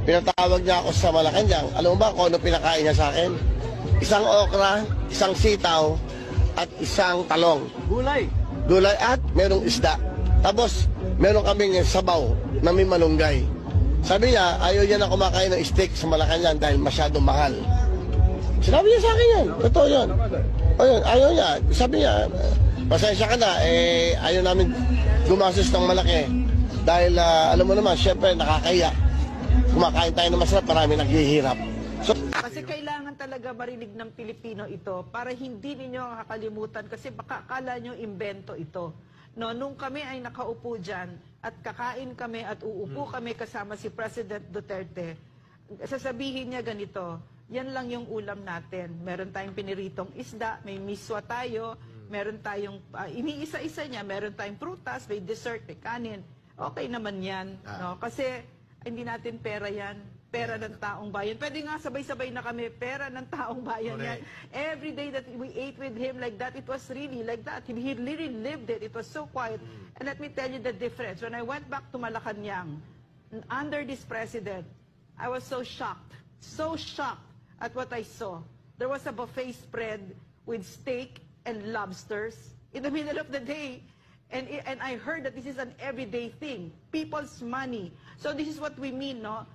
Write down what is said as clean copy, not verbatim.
Pinatawag niya ako sa Malacanang. Alam mo ba kung ano pinakain niya sa akin? Isang okra, isang sitaw, at isang talong. Gulay. Gulay at merong isda. Tapos, meron kaming sabaw na may malunggay. Sabi niya, ayaw niya na kumakain ng steak sa Malacanang dahil masyadong mahal. Sinabi niya sa akin yan. Totoo yun. Ayun, ayaw niya. Sabi niya, pasensya ka na, ayaw namin gumastos ng malaki. Dahil, alam mo naman, syempre, nakakaya. Kumakain tayo ng masarap, marami naghihirap. So, kasi kailangan talaga marinig ng Pilipino ito para hindi ninyo kakalimutan kasi baka akala nyo imbento ito. No, nung kami ay nakaupo dyan at kakain kami at uupo kami kasama si President Duterte, sasabihin niya ganito, yan lang yung ulam natin. Meron tayong piniritong isda, may miswa tayo, meron tayong, iniisa-isa niya, meron tayong prutas, may dessert, may kanin. Okay naman yan. No? Kasi hindi natin pera yan. Pera ng taong bayan. Pwede nga sabay-sabay na kami, pera ng taong bayan yan. Every day that we ate with him like that, it was really like that. He really lived it. It was so quiet. And let me tell you the difference. When I went back to Malacanang, under this president, I was so shocked at what I saw. There was a buffet spread with steak and lobsters in the middle of the day. And I heard that this is an everyday thing. People's money. So this is what we mean, no?